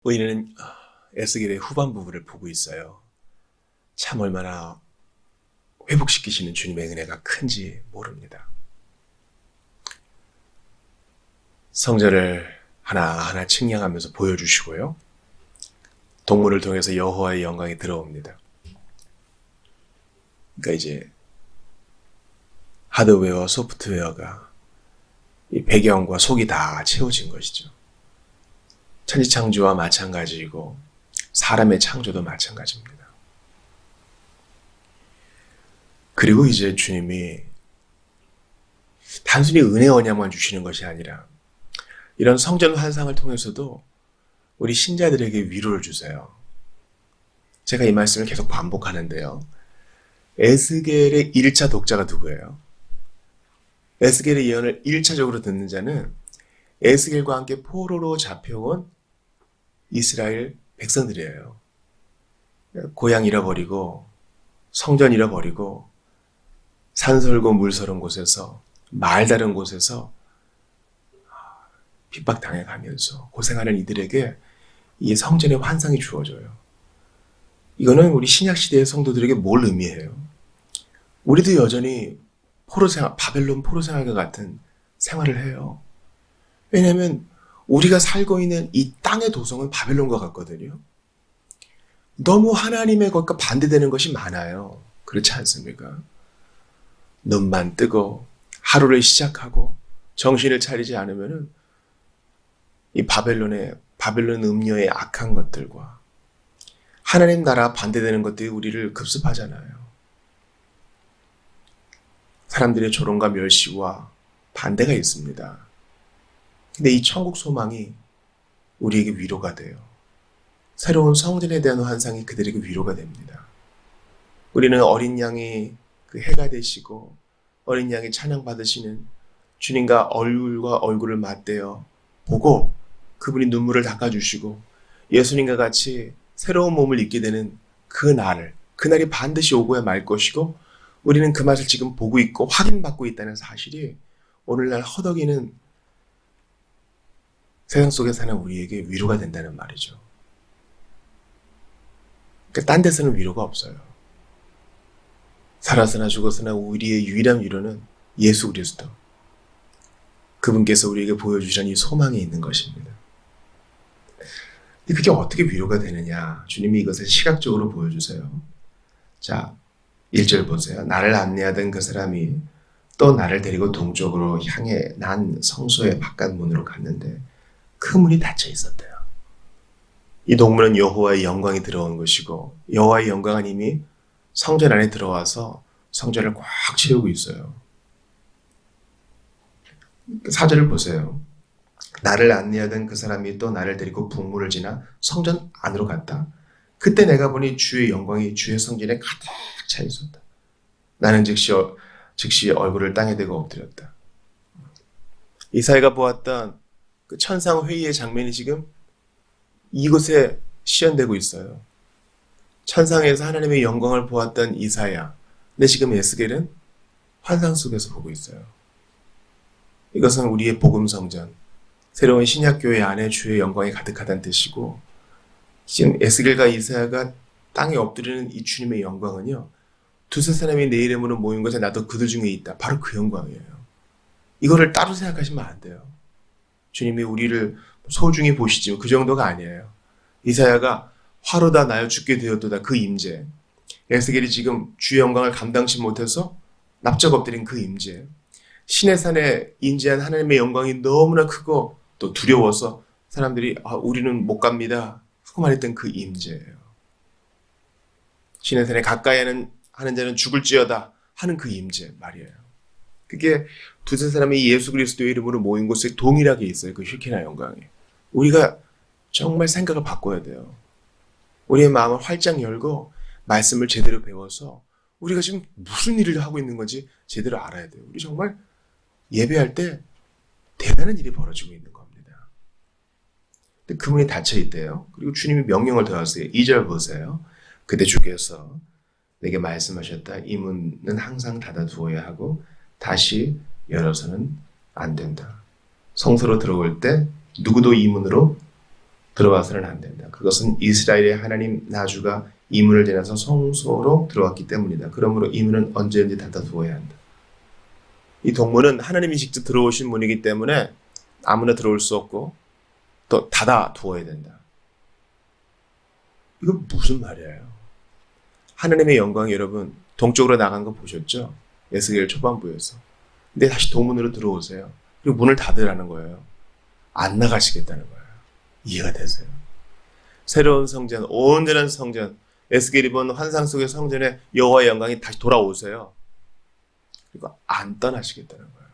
우리는 에스겔의 후반 부분을 보고 있어요. 참 얼마나 회복시키시는 주님의 은혜가 큰지 모릅니다. 성전을 하나하나 측량하면서 보여주시고요. 동물을 통해서 여호와의 영광이 들어옵니다. 그러니까 이제 하드웨어와 소프트웨어가 이 배경과 속이 다 채워진 것이죠. 천지창조와 마찬가지이고 사람의 창조도 마찬가지입니다. 그리고 이제 주님이 단순히 은혜 언약만 주시는 것이 아니라 이런 성전 환상을 통해서도 우리 신자들에게 위로를 주세요. 제가 이 말씀을 계속 반복하는데요. 에스겔의 1차 독자가 누구예요? 에스겔의 예언을 1차적으로 듣는 자는 에스겔과 함께 포로로 잡혀온 이스라엘 백성들이에요. 고향 잃어버리고 성전 잃어버리고 산설고 물서른 곳에서 말 다른 곳에서 핍박당해가면서 고생하는 이들에게 이 성전의 환상이 주어져요. 이거는 우리 신약시대의 성도들에게 뭘 의미해요? 우리도 여전히 바벨론 포로 생활과 같은 생활을 해요. 왜냐하면 우리가 살고 있는 이 땅의 도성은 바벨론과 같거든요. 너무 하나님의 것과 반대되는 것이 많아요. 그렇지 않습니까? 눈만 뜨고 하루를 시작하고 정신을 차리지 않으면은 이 바벨론 음녀의 악한 것들과 하나님 나라 반대되는 것들이 우리를 급습하잖아요. 사람들의 조롱과 멸시와 반대가 있습니다. 근데 이 천국 소망이 우리에게 위로가 돼요. 새로운 성전에 대한 환상이 그들에게 위로가 됩니다. 우리는 어린 양이 그 해가 되시고 어린 양이 찬양 받으시는 주님과 얼굴과 얼굴을 맞대어 보고 그분이 눈물을 닦아주시고 예수님과 같이 새로운 몸을 입게 되는 그날이 반드시 오고야 말 것이고 우리는 그 맛을 지금 보고 있고 확인받고 있다는 사실이 오늘날 허덕이는 세상 속에 사는 우리에게 위로가 된다는 말이죠. 그러니까 딴 데서는 위로가 없어요. 살아서나 죽어서나 우리의 유일한 위로는 예수 그리스도. 그분께서 우리에게 보여주신 이 소망이 있는 것입니다. 근데 그게 어떻게 위로가 되느냐? 주님이 이것을 시각적으로 보여주세요. 자, 1절 보세요. 나를 안내하던 그 사람이 또 나를 데리고 동쪽으로 향해 난 성소의 바깥 문으로 갔는데 그 문이 닫혀 있었대요. 이 동문은 여호와의 영광이 들어온 것이고 여호와의 영광은 이미 성전 안에 들어와서 성전을 꽉 채우고 있어요. 4절을 보세요. 나를 안내하던 그 사람이 또 나를 데리고 북문을 지나 성전 안으로 갔다. 그때 내가 보니 주의 영광이 주의 성전에 가득 차 있었다. 나는 즉시 얼굴을 땅에 대고 엎드렸다. 이사야가 보았던 그 천상 회의의 장면이 지금 이곳에 시연되고 있어요. 천상에서 하나님의 영광을 보았던 이사야. 근데 지금 에스겔은 환상 속에서 보고 있어요. 이것은 우리의 복음 성전, 새로운 신약교회 안에 주의 영광이 가득하다는 뜻이고 지금 에스겔과 이사야가 땅에 엎드리는 이 주님의 영광은요. 두세 사람이 내 이름으로 모인 것에 나도 그들 중에 있다. 바로 그 영광이에요. 이거를 따로 생각하시면 안 돼요. 주님이 우리를 소중히 보시지만 그 정도가 아니에요. 이사야가 화로다 나여 죽게 되었도다 그 임재. 에스겔이 지금 주의 영광을 감당치 못해서 납작 엎드린 그 임재. 신의 산에 인지한 하나님의 영광이 너무나 크고 또 두려워서 사람들이 우리는 못 갑니다 하고 말했던 그 임재예요. 신의 산에 가까이 하는 자는 죽을지어다 하는 그 임재 말이에요. 그게 두세 사람이 예수 그리스도의 이름으로 모인 곳에 동일하게 있어요. 그 슈키나 영광이. 우리가 정말 생각을 바꿔야 돼요. 우리의 마음을 활짝 열고 말씀을 제대로 배워서 우리가 지금 무슨 일을 하고 있는 건지 제대로 알아야 돼요. 우리 정말 예배할 때 대단한 일이 벌어지고 있는 겁니다. 근데 그 문이 닫혀 있대요. 그리고 주님이 명령을 더하세요. 2절 보세요. 그때 주께서 내게 말씀하셨다. 이 문은 항상 닫아두어야 하고 다시 열어서는 안 된다. 성소로 들어올 때 누구도 이 문으로 들어와서는 안 된다. 그것은 이스라엘의 하나님 나주가 이 문을 지나서 성소로 들어왔기 때문이다. 그러므로 이 문은 언제든지 닫아두어야 한다. 이 동문은 하나님이 직접 들어오신 문이기 때문에 아무나 들어올 수 없고 또 닫아두어야 된다. 이거 무슨 말이에요? 하나님의 영광이 여러분 동쪽으로 나간 거 보셨죠? 에스겔 초반부에서. 근데 다시 동문으로 들어오세요. 그리고 문을 닫으라는 거예요. 안 나가시겠다는 거예요. 이해가 되세요? 새로운 성전, 온전한 성전, 에스겔이 본 환상 속의 성전에 여호와의 영광이 다시 돌아오세요. 그리고 안 떠나시겠다는 거예요.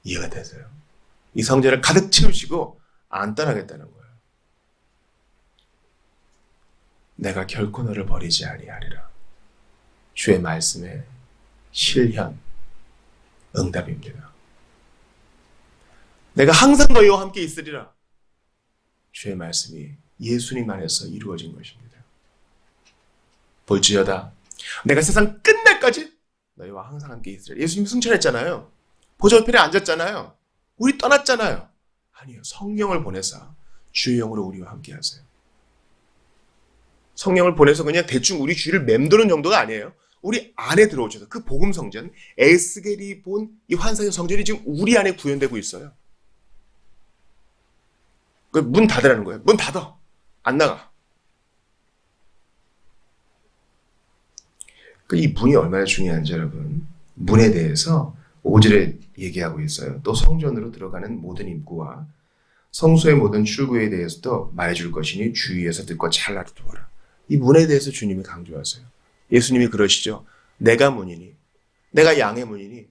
이해가 되세요? 이 성전을 가득 채우시고 안 떠나겠다는 거예요. 내가 결코 너를 버리지 아니하리라. 주의 말씀에 실현, 응답입니다. 내가 항상 너희와 함께 있으리라. 주의 말씀이 예수님 안에서 이루어진 것입니다. 볼지어다 내가 세상 끝날까지 너희와 항상 함께 있으리라. 예수님 승천했잖아요. 보좌우편에 앉았잖아요. 우리 떠났잖아요. 아니요, 성령을 보내사 주의 영으로 우리와 함께 하세요. 성령을 보내서 그냥 대충 우리 주위를 맴도는 정도가 아니에요. 우리 안에 들어오셔서 그 복음 성전, 에스겔이 본 이 환상의 성전이 지금 우리 안에 구현되고 있어요. 문 닫으라는 거예요. 문 닫아. 안 나가. 이 문이 얼마나 중요한지 여러분, 문에 대해서 5절에 얘기하고 있어요. 또 성전으로 들어가는 모든 입구와 성소의 모든 출구에 대해서도 말해줄 것이니 주의해서 듣고 잘 알아두어라. 이 문에 대해서 주님이 강조하세요. 예수님이 그러시죠. 내가 문이니, 내가 양의 문이니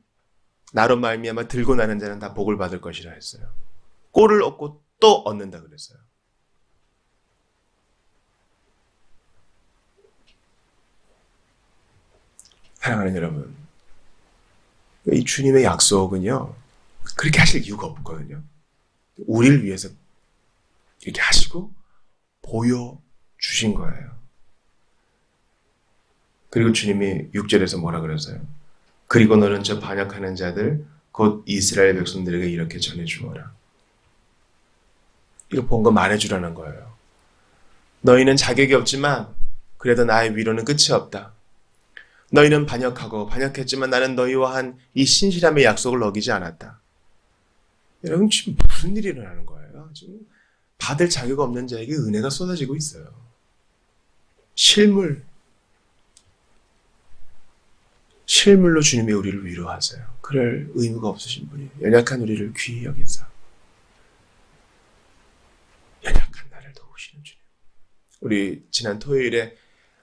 나로 말미암아 들고 나는 자는 다 복을 받을 것이라 했어요. 꼴을 얻고 또 얻는다 그랬어요. 사랑하는 여러분, 이 주님의 약속은요, 그렇게 하실 이유가 없거든요. 우리를 위해서 이렇게 하시고 보여주신 거예요. 그리고 주님이 6절에서 뭐라 그러세요? 그리고 너는 저 반역하는 자들 곧 이스라엘 백성들에게 이렇게 전해주어라. 이거 본 거 말해주라는 거예요. 너희는 자격이 없지만 그래도 나의 위로는 끝이 없다. 너희는 반역했지만 나는 너희와 한 이 신실함의 약속을 어기지 않았다. 여러분 지금 무슨 일이 일어나는 거예요? 지금 받을 자격 없는 자에게 은혜가 쏟아지고 있어요. 실물로 주님이 우리를 위로하세요. 그럴 의무가 없으신 분이 연약한 우리를 귀히 여기사 연약한 나를 도우시는 주님. 우리 지난 토요일에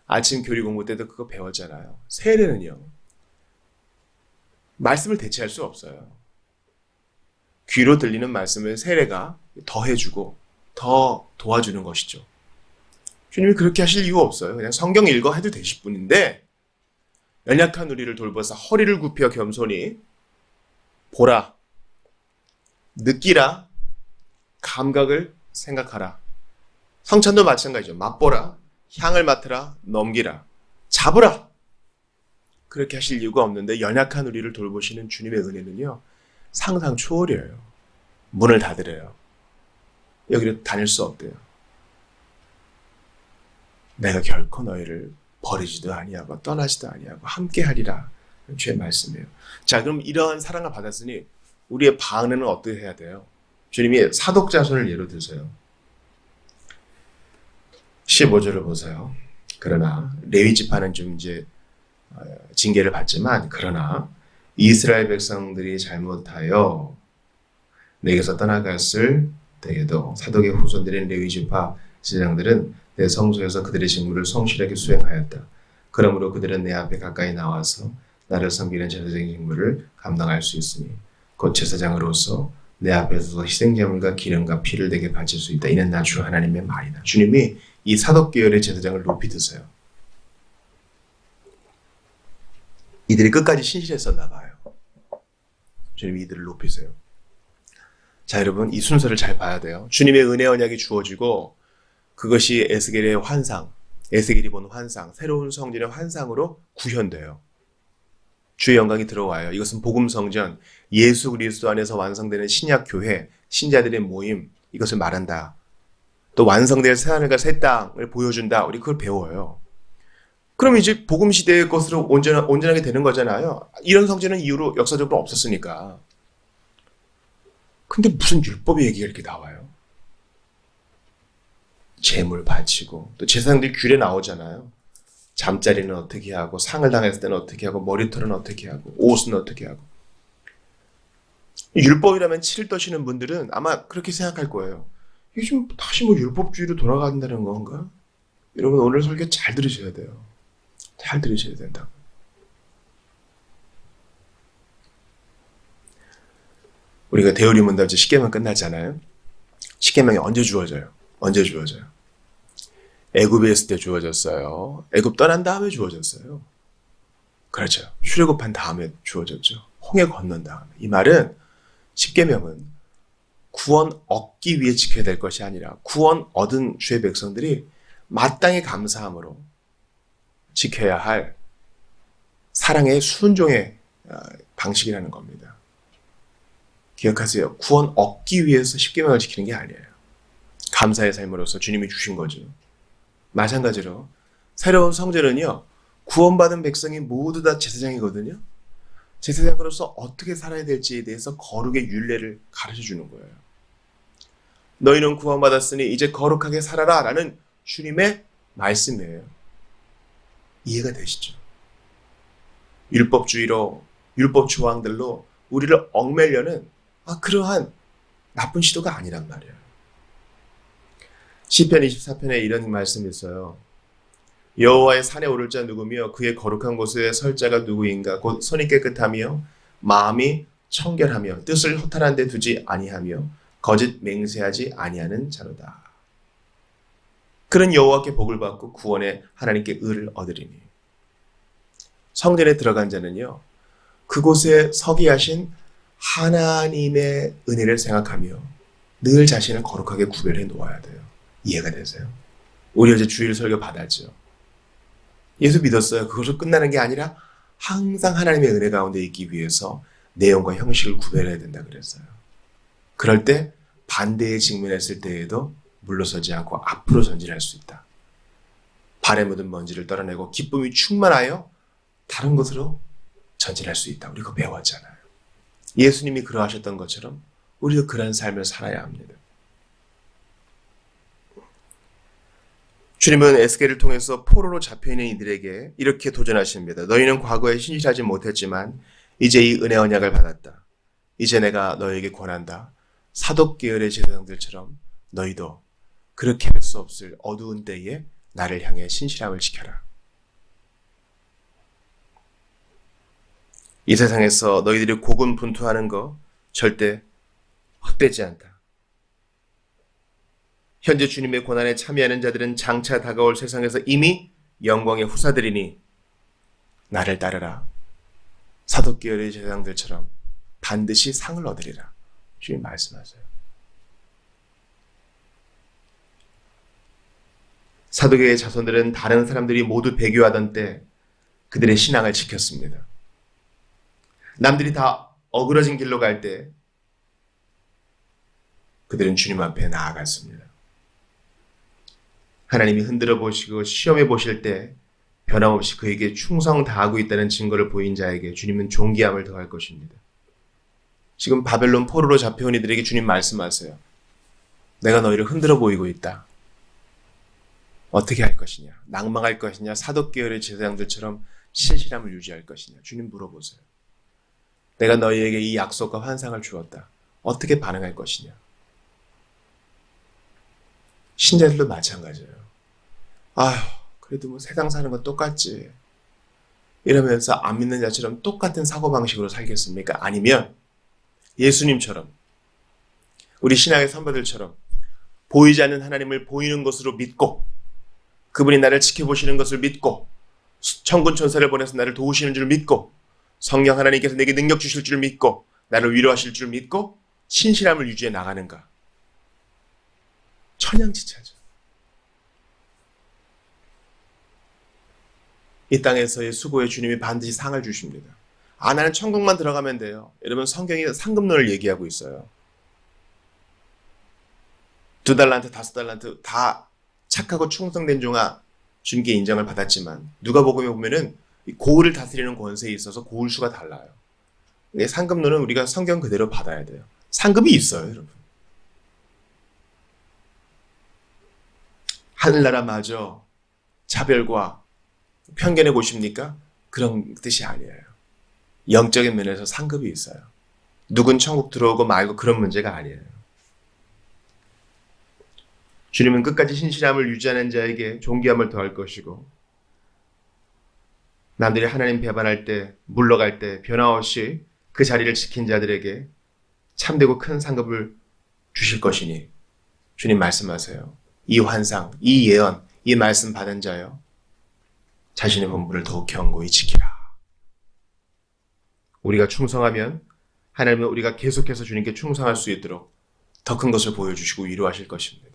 아침 교리 공부 때도 그거 배웠잖아요. 세례는요, 말씀을 대체할 수 없어요. 귀로 들리는 말씀을 세례가 더해주고 더 도와주는 것이죠. 주님이 그렇게 하실 이유가 없어요. 그냥 성경 읽어 해도 되실 분인데 연약한 우리를 돌보사 허리를 굽혀 겸손히 보라, 느끼라, 감각을 생각하라. 성찬도 마찬가지죠. 맛보라, 향을 맡으라, 넘기라, 잡으라. 그렇게 하실 이유가 없는데 연약한 우리를 돌보시는 주님의 은혜는요, 상상 초월이에요. 문을 닫으래요. 여기로 다닐 수 없대요. 내가 결코 너희를 버리지도 아니하고 떠나지도 아니하고 함께하리라. 주의 말씀이에요. 자, 그럼 이러한 사랑을 받았으니 우리의 반응은 어떻게 해야 돼요? 주님이 사독자손을 예로 드세요. 15절을 보세요. 그러나 레위 지파는 좀 이제 징계를 받지만, 그러나 이스라엘 백성들이 잘못하여 내게서 떠나갔을 때에도 사독의 후손들인 레위 지파 제사장들은 내 성소에서 그들의 직무를 성실하게 수행하였다. 그러므로 그들은 내 앞에 가까이 나와서 나를 섬기는 제사장의 직무를 감당할 수 있으니 곧 제사장으로서 내 앞에서 희생제물과 기름과 피를 내게 바칠 수 있다. 이는 나 주 하나님의 말이다. 주님이 이 사독 계열의 제사장을 높이 드세요. 이들이 끝까지 신실했었나 봐요. 주님이 이들을 높이세요. 자, 여러분, 이 순서를 잘 봐야 돼요. 주님의 은혜 언약이 주어지고 그것이 에스겔의 환상, 에스겔이 본 환상, 새로운 성전의 환상으로 구현돼요. 주의 영광이 들어와요. 이것은 복음 성전, 예수 그리스도 안에서 완성되는 신약 교회, 신자들의 모임, 이것을 말한다. 또 완성될 새하늘과 새 땅을 보여준다. 우리 그걸 배워요. 그럼 이제 복음 시대의 것으로 온전하게 되는 거잖아요. 이런 성전은 이후로 역사적으로 없었으니까. 근데 무슨 율법의 얘기가 이렇게 나와요? 제물 바치고 또 제사장들 규례 나오잖아요. 잠자리는 어떻게 하고 상을 당했을 때는 어떻게 하고 머리털은 어떻게 하고 옷은 어떻게 하고. 율법이라면 치를 떠시는 분들은 아마 그렇게 생각할 거예요. 이게 좀 다시 율법주의로 돌아간다는 건가? 여러분 오늘 설교 잘 들으셔야 돼요. 잘 들으셔야 된다고. 우리가 대우리 문답지 십계명 끝났잖아요. 십계명이 언제 주어져요? 언제 주어져요? 애굽에 있을 때 주어졌어요. 애굽 떠난 다음에 주어졌어요. 그렇죠. 출애굽한 다음에 주어졌죠. 홍해 건넌 다음에. 이 말은 십계명은 구원 얻기 위해 지켜야 될 것이 아니라 구원 얻은 주의 백성들이 마땅히 감사함으로 지켜야 할 사랑의 순종의 방식이라는 겁니다. 기억하세요. 구원 얻기 위해서 십계명을 지키는 게 아니에요. 감사의 삶으로서 주님이 주신 거죠. 마찬가지로 새로운 성전은요. 구원받은 백성이 모두 다 제사장이거든요. 제사장으로서 어떻게 살아야 될지에 대해서 거룩의 율례를 가르쳐 주는 거예요. 너희는 구원받았으니 이제 거룩하게 살아라 라는 주님의 말씀이에요. 이해가 되시죠? 율법주의로 율법 조항들로 우리를 얽매려는 그러한 나쁜 시도가 아니란 말이에요. 시편 24편에 이런 말씀이 있어요. 여호와의 산에 오를 자 누구며 그의 거룩한 곳에 설 자가 누구인가? 곧 손이 깨끗하며 마음이 청결하며 뜻을 허탄한 데 두지 아니하며 거짓 맹세하지 아니하는 자로다. 그런 여호와께 복을 받고 구원의 하나님께 의를 얻으리니. 성전에 들어간 자는요. 그곳에 서게 하신 하나님의 은혜를 생각하며 늘 자신을 거룩하게 구별해 놓아야 돼요. 이해가 되세요? 우리 어제 주일 설교 받았죠. 예수 믿었어요. 그것으로 끝나는 게 아니라 항상 하나님의 은혜 가운데 있기 위해서 내용과 형식을 구별해야 된다 그랬어요. 그럴 때 반대에 직면했을 때에도 물러서지 않고 앞으로 전진할 수 있다. 발에 묻은 먼지를 떨어내고 기쁨이 충만하여 다른 곳으로 전진할 수 있다. 우리 그거 배웠잖아요. 예수님이 그러하셨던 것처럼 우리도 그런 삶을 살아야 합니다. 주님은 에스겔을 통해서 포로로 잡혀있는 이들에게 이렇게 도전하십니다. 너희는 과거에 신실하지 못했지만 이제 이 은혜 언약을 받았다. 이제 내가 너에게 권한다. 사독 계열의 제사장들처럼 너희도 그렇게 할 수 없을 어두운 때에 나를 향해 신실함을 지켜라. 이 세상에서 너희들이 고군분투하는 거 절대 헛되지 않다. 현재 주님의 고난에 참여하는 자들은 장차 다가올 세상에서 이미 영광의 후사들이니 나를 따르라. 사독계열의 제사장들처럼 반드시 상을 얻으리라. 주님 말씀하세요. 사도계의 자손들은 다른 사람들이 모두 배교하던 때 그들의 신앙을 지켰습니다. 남들이 다 어그러진 길로 갈 때 그들은 주님 앞에 나아갔습니다. 하나님이 흔들어 보시고 시험해 보실 때 변함없이 그에게 충성 다하고 있다는 증거를 보인 자에게 주님은 존귀함을 더할 것입니다. 지금 바벨론 포로로 잡혀온 이들에게 주님 말씀하세요. 내가 너희를 흔들어 보이고 있다. 어떻게 할 것이냐? 낭망할 것이냐? 사독계열의 제사장들처럼 신실함을 유지할 것이냐? 주님 물어보세요. 내가 너희에게 이 약속과 환상을 주었다. 어떻게 반응할 것이냐? 신자들도 마찬가지예요. 그래도 세상 사는 건 똑같지. 이러면서 안 믿는 자처럼 똑같은 사고방식으로 살겠습니까? 아니면 예수님처럼 우리 신앙의 선배들처럼 보이지 않는 하나님을 보이는 것으로 믿고 그분이 나를 지켜보시는 것을 믿고 천군 천사를 보내서 나를 도우시는 줄 믿고 성령 하나님께서 내게 능력 주실 줄 믿고 나를 위로하실 줄 믿고 신실함을 유지해 나가는가? 천양지차죠. 이 땅에서의 수고에 주님이 반드시 상을 주십니다. 나는 천국만 들어가면 돼요. 여러분 성경이 상급론을 얘기하고 있어요. 2달란트, 5달란트 다 착하고 충성된 종아 주님께 인정을 받았지만 누가복음에 보면은 고을을 다스리는 권세에 있어서 고을 수가 달라요. 상급론은 우리가 성경 그대로 받아야 돼요. 상급이 있어요, 여러분. 하늘나라마저 차별과 편견의 곳입니까? 그런 뜻이 아니에요. 영적인 면에서 상급이 있어요. 누군 천국 들어오고 말고 그런 문제가 아니에요. 주님은 끝까지 신실함을 유지하는 자에게 존귀함을 더할 것이고 남들이 하나님 배반할 때, 물러갈 때 변화없이 그 자리를 지킨 자들에게 참되고 큰 상급을 주실 것이니 주님 말씀하세요. 이 환상, 이 예언, 이 말씀 받은 자여 자신의 본분을 더욱 견고히 지키라. 우리가 충성하면 하나님은 우리가 계속해서 주님께 충성할 수 있도록 더 큰 것을 보여주시고 위로하실 것입니다.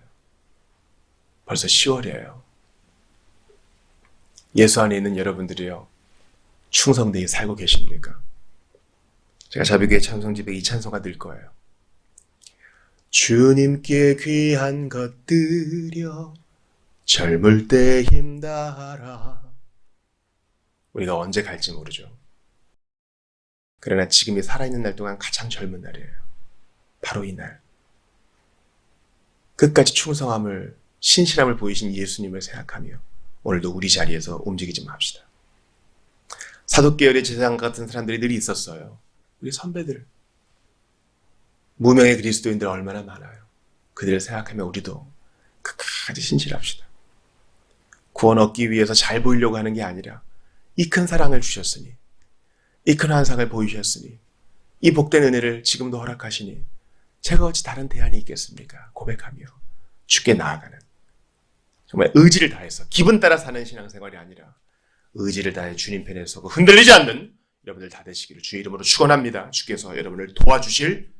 벌써 10월이에요. 예수 안에 있는 여러분들이요. 충성되게 살고 계십니까? 제가 자비교회 찬송집에 이 찬송가 늘 거예요. 주님께 귀한 것들여 젊을 때 힘다하라. 우리가 언제 갈지 모르죠. 그러나 지금이 살아있는 날 동안 가장 젊은 날이에요. 바로 이 날. 끝까지 충성함을, 신실함을 보이신 예수님을 생각하며 오늘도 우리 자리에서 움직이지 맙시다. 사도계열의 제사장과 같은 사람들이 늘 있었어요. 우리 선배들. 무명의 그리스도인들 얼마나 많아요. 그들을 생각하며 우리도 끝까지 신실합시다. 구원 얻기 위해서 잘 보이려고 하는 게 아니라 이 큰 사랑을 주셨으니, 이 큰 환상을 보이셨으니, 이 복된 은혜를 지금도 허락하시니 제가 어찌 다른 대안이 있겠습니까? 고백하며 주께 나아가는, 정말 의지를 다해서 기분 따라 사는 신앙생활이 아니라 의지를 다해 주님 편에 서고 흔들리지 않는 여러분들 다 되시기를 주의 이름으로 축원합니다. 주께서 여러분을 도와주실